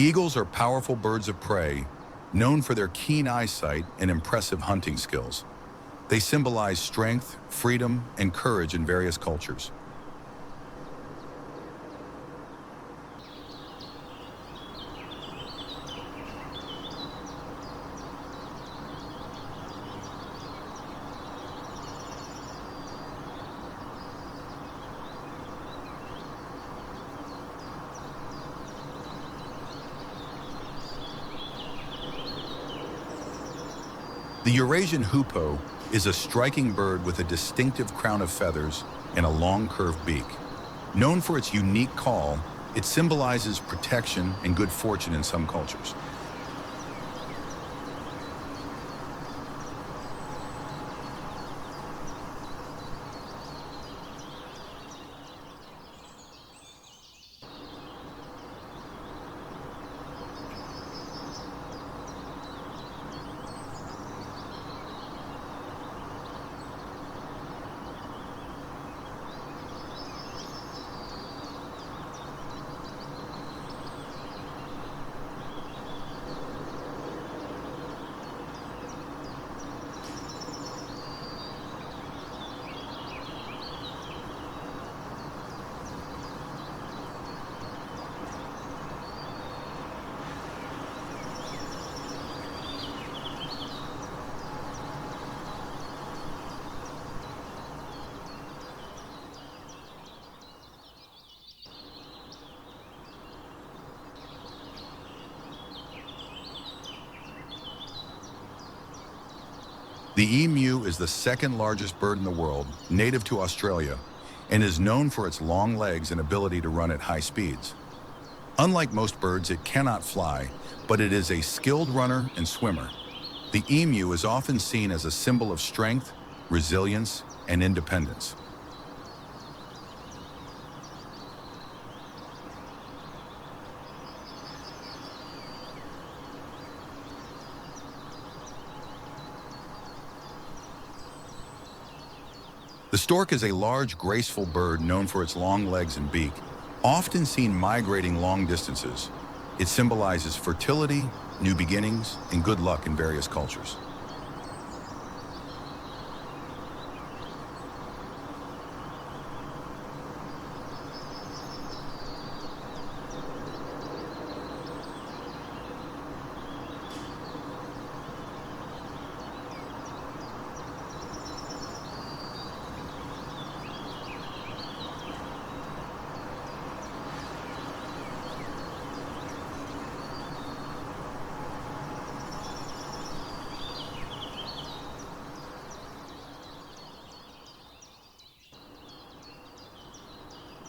Eagles are powerful birds of prey, known for their keen eyesight and impressive hunting skills. They symbolize strength, freedom, and courage in various cultures. The Eurasian hoopoe is a striking bird with a distinctive crown of feathers and a long curved beak. Known for its unique call, it symbolizes protection and good fortune in some cultures. The emu is the second largest bird in the world, native to Australia, and is known for its long legs and ability to run at high speeds. Unlike most birds, it cannot fly, but it is a skilled runner and swimmer. The emu is often seen as a symbol of strength, resilience, and independence. The stork is a large, graceful bird known for its long legs and beak, often seen migrating long distances. It symbolizes fertility, new beginnings, and good luck in various cultures.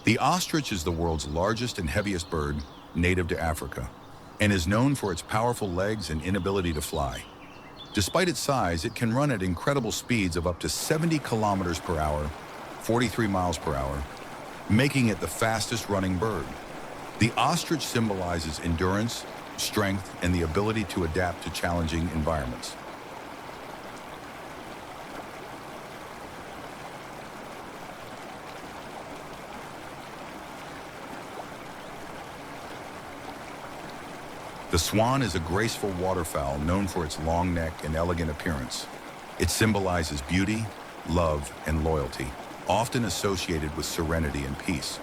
The ostrich is the world's largest and heaviest bird, native to Africa, and is known for its powerful legs and inability to fly. Despite its size, it can run at incredible speeds of up to 70 kilometers per hour, 43 miles per hour, making it the fastest running bird. The ostrich symbolizes endurance, strength, and the ability to adapt to challenging environments. The swan is a graceful waterfowl known for its long neck and elegant appearance. It symbolizes beauty, love, and loyalty, often associated with serenity and peace.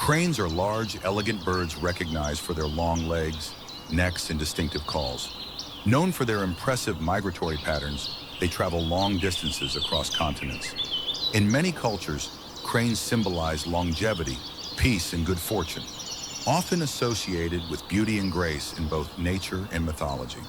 Cranes are large, elegant birds recognized for their long legs, necks, and distinctive calls. Known for their impressive migratory patterns, they travel long distances across continents. In many cultures, cranes symbolize longevity, peace, and good fortune, often associated with beauty and grace in both nature and mythology.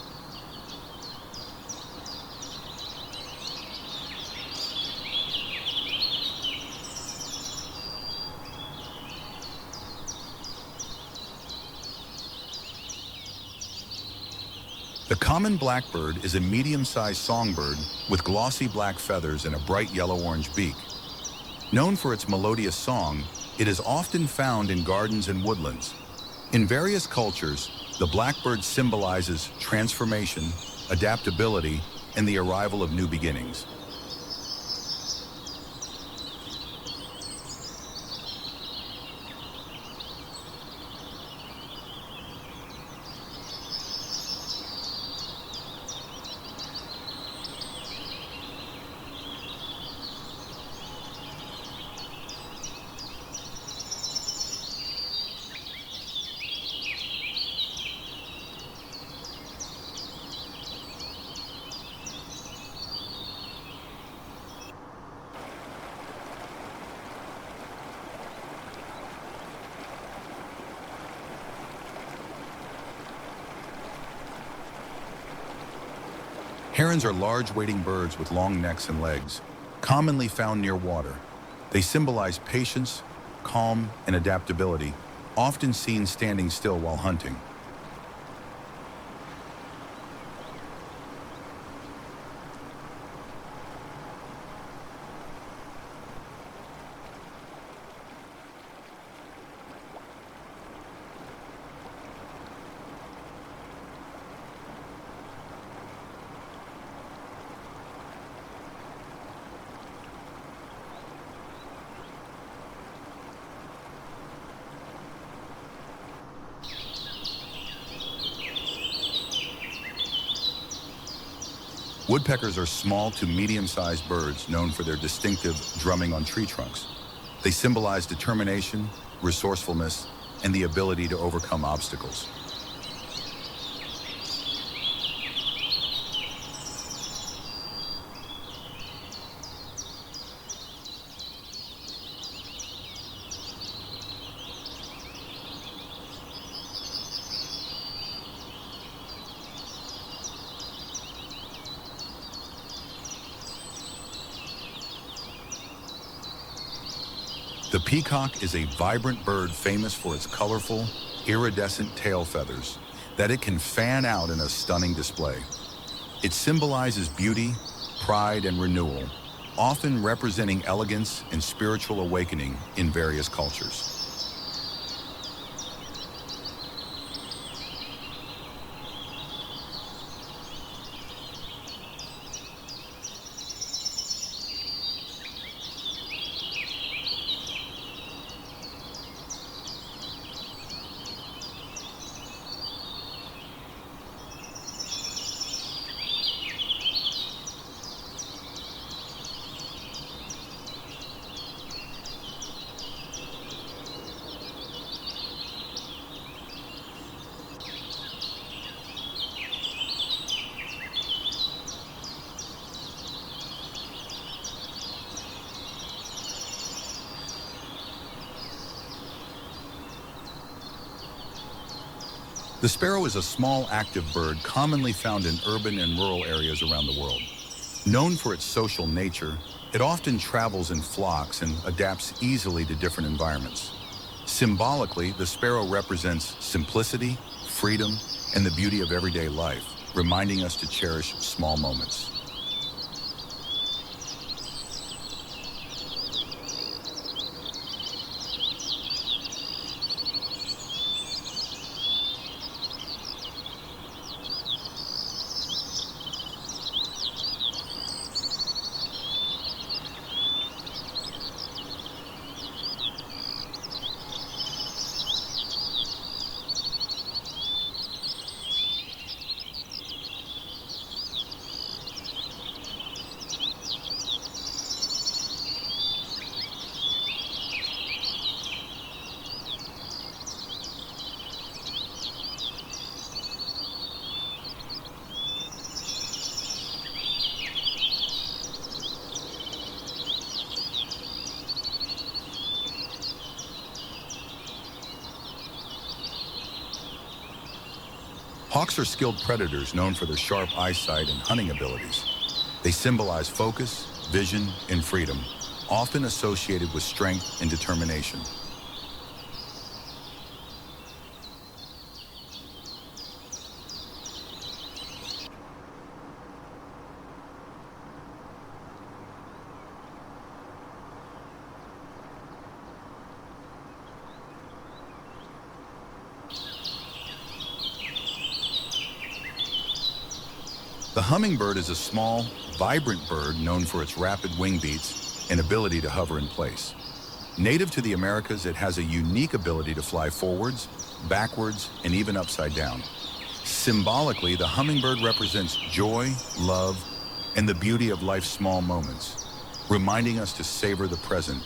The common blackbird is a medium-sized songbird with glossy black feathers and a bright yellow-orange beak. Known for its melodious song, it is often found in gardens and woodlands. In various cultures, the blackbird symbolizes transformation, adaptability, and the arrival of new beginnings. Herons are large wading birds with long necks and legs, commonly found near water. They symbolize patience, calm, and adaptability, often seen standing still while hunting. Woodpeckers are small to medium-sized birds known for their distinctive drumming on tree trunks. They symbolize determination, resourcefulness, and the ability to overcome obstacles. The peacock is a vibrant bird famous for its colorful, iridescent tail feathers that it can fan out in a stunning display. It symbolizes beauty, pride, and renewal, often representing elegance and spiritual awakening in various cultures. The sparrow is a small, active bird commonly found in urban and rural areas around the world. Known for its social nature, it often travels in flocks and adapts easily to different environments. Symbolically, the sparrow represents simplicity, freedom, and the beauty of everyday life, reminding us to cherish small moments. Hawks are skilled predators known for their sharp eyesight and hunting abilities. They symbolize focus, vision, and freedom, often associated with strength and determination. The hummingbird is a small, vibrant bird known for its rapid wing beats and ability to hover in place. Native to the Americas, it has a unique ability to fly forwards, backwards, and even upside down. Symbolically, the hummingbird represents joy, love, and the beauty of life's small moments, reminding us to savor the present